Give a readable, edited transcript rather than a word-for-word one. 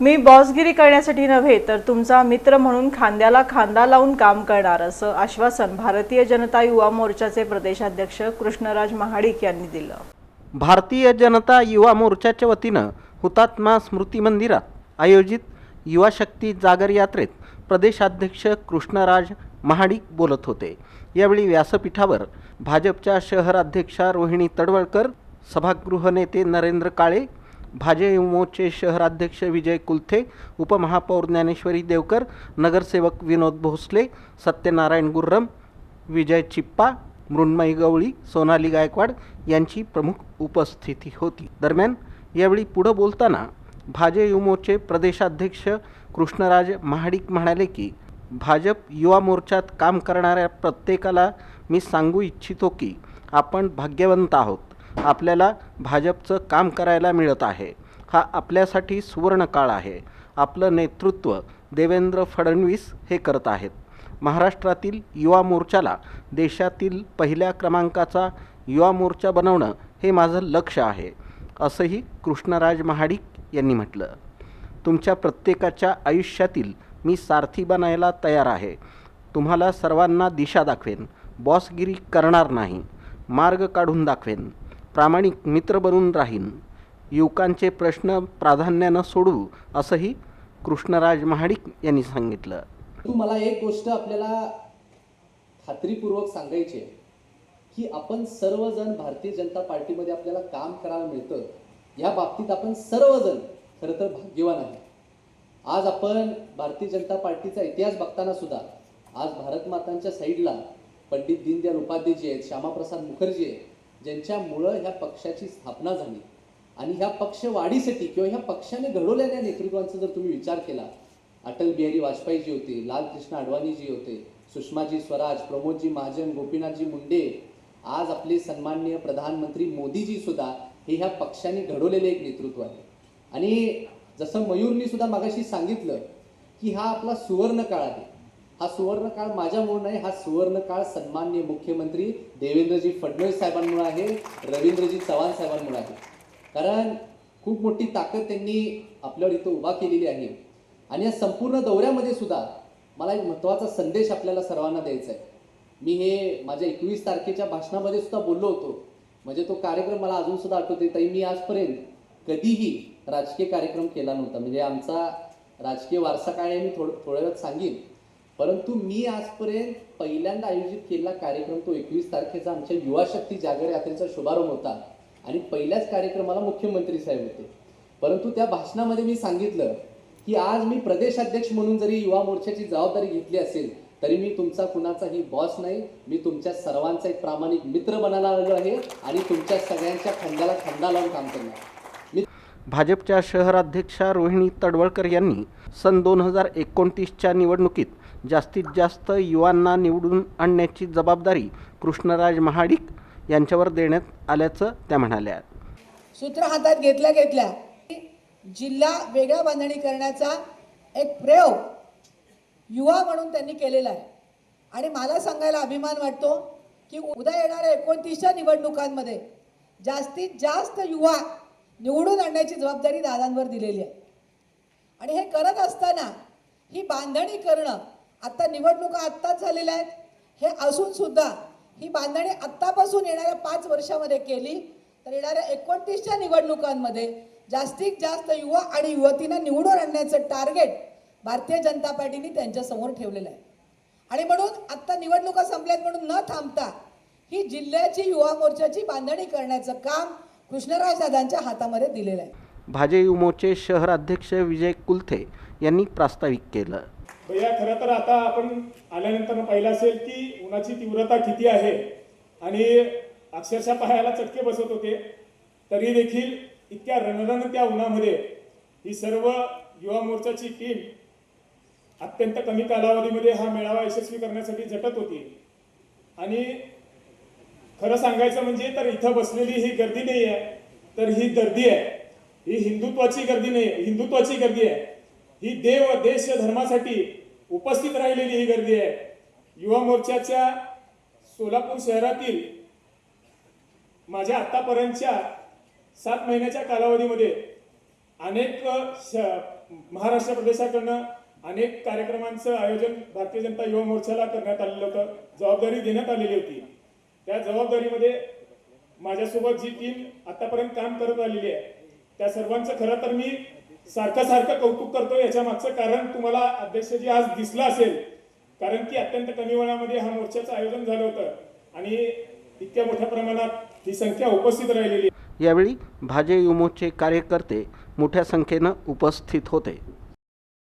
मी बॉसगिरी करण्यासाठी नव्हे तर तुमचा मित्र म्हणून खांद्याला खांदा लावून काम करणार असं आश्वासन भारतीय जनता युवा मोर्चाचे प्रदेशाध्यक्ष कृष्णराज महाडिक यांनी दिलं। भारतीय जनता युवा मोर्चाच्या वतीनं हुतात्मा स्मृती मंदिरात आयोजित युवा शक्ती जागर यात्रेत प्रदेशाध्यक्ष कृष्णराज महाडिक बोलत होते। यावेळी व्यासपीठावर भाजपच्या शहराध्यक्षा रोहिणी तडवळकर, सभागृह नेते नरेंद्र काळे, भाजयुमोचे शहराध्यक्ष विजय कुलथे, उपमहापौर ज्ञानेश्वरी देवकर, नगरसेवक विनोद भोसले, सत्यनारायण गुर्रम, विजय चिप्पा, मृण्मयी गवळी, सोनाली गायकवाड यांची प्रमुख उपस्थिती होती। दरम्यान यावेळी पुढे बोलताना भाजयुमोचे प्रदेशाध्यक्ष कृष्णराज महाडिक म्हणाले की भाजप युवा मोर्चात काम करणाऱ्या प्रत्येकाला मी सांगू इच्छितो की आपण भाग्यवंत आहोत। आपल्याला भाजपचं काम करायला मिळत आहे। हा आपल्यासाठी सुवर्ण काळ आहे। आपलं नेतृत्व देवेंद्र फडणवीस हे करत आहेत। महाराष्ट्रातील युवा मोर्चाला देशातील पहिल्या क्रमांकाचा युवा मोर्चा बनवणं हे माझं लक्ष्य आहे, असंही कृष्णराज महाडिक यांनी म्हटलं। तुमच्या प्रत्येकाच्या आयुष्यातील मी सारथी बनायला तयार आहे। तुम्हाला सर्वांना दिशा दाखवेन, बॉसगिरी करणार नाही, मार्ग काढून दाखवेन, प्रामाणिक मित्र बनून राहीन, युवकांचे प्रश्न प्राधान्यानं सोडवू, असंही कृष्णराज महाडिक यांनी सांगितलं। मला एक गोष्ट आपल्याला खात्रीपूर्वक सांगायची आहे की आपण सर्वजण भारतीय जनता पार्टीमध्ये आपल्याला काम करायला मिळतं, या बाबतीत आपण सर्वजण खरं तर भाग्यवान आहे। आज आपण भारतीय जनता पार्टीचा इतिहास बघताना सुद्धा आज भारत मातांच्या साईडला पंडित दीनदयाल उपाध्यायजी आहेत, श्यामाप्रसाद मुखर्जी आहेत, ज्यांच्यामुळं ह्या पक्षाची स्थापना झाली। आणि ह्या पक्ष वाढीसाठी किंवा ह्या पक्षाने घडवलेल्या नेतृत्वांचा जर तुम्ही विचार केला, अटल बिहारी वाजपेयीजी होते, लालकृष्ण अडवाणीजी होते, सुषमाजी स्वराज, प्रमोदजी महाजन, गोपीनाथजी मुंडे, आज आपले सन्माननीय प्रधानमंत्री मोदीजी सुद्धा हे ह्या पक्षाने घडवलेले एक नेतृत्व आहे। आणि जसं मयूरनी सुद्धा मागाशी सांगितलं की हा आपला सुवर्ण काळ आहे। हा सुवर्ण काळ माझ्यामुळे नाही, हा सुवर्ण काळ सन्माननीय मुख्यमंत्री देवेंद्रजी फडणवीस साहेबांमुळे आहे, रवींद्रजी चव्हाण साहेबांमुळे आहे। कारण खूप मोठी ताकद त्यांनी आपल्यावर इथं उभा केलेली आहे। आणि या संपूर्ण दौऱ्यामध्ये सुद्धा मला एक महत्त्वाचा संदेश आपल्याला सर्वांना द्यायचा आहे। मी हे माझ्या 21 तारखेच्या भाषणामध्ये सुद्धा बोललो होतो, म्हणजे तो कार्यक्रम मला अजून सुद्धा आठवते। ताई, मी आजपर्यंत कधीही राजकीय कार्यक्रम केला नव्हता, म्हणजे आमचा राजकीय वारसा काय आहे मी थोड्या वेळात सांगेन, परंतु मी आजपर्यंत पहिल्यांदा आयोजित केलेला कार्यक्रम तो 21 तारखेचा आमच्या युवा शक्ती जागर यात्रेचा शुभारंभ होता। आणि पहिल्याच कार्यक्रमाला मुख्यमंत्री साहेब होते। परंतु त्या भाषणामध्ये मी सांगितलं की आज मी प्रदेशाध्यक्ष म्हणून जरी युवा मोर्चाची जबाबदारी घेतली असेल तरी मी तुमचा कुणाचाही बॉस नाही, मी तुमच्या सर्वांचा एक प्रामाणिक मित्र बनायला आलेलो आहे आणि तुमच्या सगळ्यांच्या खांद्याला खांदा लावून काम करणार। भाजपच्या शहराध्यक्षा रोहिणी तडवळकर यांनी सन 2029च्या निवडणुकीत जास्तीत जास्त युवांना निवडून आणण्याची जबाबदारी कृष्णराज महाडिक यांच्यावर देण्यात आल्याचं त्या म्हणाल्या। सूत्र हातात घेतल्या घेतल्या जिल्हा वेगळा बांधणी करण्याचा एक प्रयोग युवा म्हणून त्यांनी केलेला आहे। आणि मला सांगायला अभिमान वाटतो की उद्या येणाऱ्या 29च्या निवडणुकांमध्ये जास्तीत जास्त युवा निवडून आणण्याची जबाबदारी दादांवर दिलेली आहे। आणि हे करत असताना ही बांधणी करणं, आता निवडणुका आत्ताच झालेल्या आहेत, हे असून सुद्धा ही बांधणी आत्तापासून येणाऱ्या 5 वर्षामध्ये केली तर येणाऱ्या 29च्या निवडणुकांमध्ये जास्तीत जास्त युवा आणि युवतींना निवडून आणण्याचं टार्गेट भारतीय जनता पार्टीने त्यांच्यासमोर ठेवलेलं आहे। आणि म्हणून आत्ता निवडणुका संपल्यात म्हणून न थांबता ही जिल्ह्याची युवा मोर्चाची बांधणी करण्याचं काम कृष्णराज दादांच्या हातामध्ये दिलेलं आहे। भाजयुमोचे शहराध्यक्ष विजय कुलथे यांनी प्रास्ताविक केलं। भैया, खरं तर आता आपण आल्यानंतर पाहिलं असेल की उन्हाची तीव्रता किती आहे आणि अक्षरशः पाहायला चटके बसत होते, तरी देखील इतक्या रणरणत्या उन्हामध्ये ही सर्व युवा मोर्चाची टीम अत्यंत कमी कालावधीमध्ये हा मेळावा यशस्वी करण्यासाठी झटत होती। आणि खरं सांगायचं म्हणजे तर इथं बसलेली ही गर्दी नाही आहे, तर ही गर्दी आहे, ही हिंदुत्वाची गर्दी नाही, हिंदुत्वाची गर्दी आहे, ही देव देश धर्मासाठी उपस्थित राहिलेली ही गर्दी आहे। युवा मोर्चाच्या सोलापूर शहरातील माझ्या आतापर्यंतच्या 7 महिन्याच्या कालावधीमध्ये अनेक महाराष्ट्र प्रदेशाकडनं अनेक कार्यक्रमांचं आयोजन भारतीय जनता युवा मोर्चाला करण्यात आलेलं होतं, जबाबदारी देण्यात आलेली होती. त्या जबाबदारीमध्ये माझ्यासोबत जी टीम आतापर्यंत काम करत आलेली आहे त्या सर्वांचं खरं तर मी सारखं कौतुक करतो. याच्या मागचं कारण तुम्हाला अध्यक्षजी आज दिसलं असेल, कारण की अत्यंत कमी वेळामध्ये हा मोर्चाचं आयोजन झालं होतं आणि इतक्या मोठ्या प्रमाणात ही संख्या उपस्थित राहिलेली. यावेळी भाजे युमोचे कार्यकर्ते मोठ्या संख्येनं उपस्थित होते.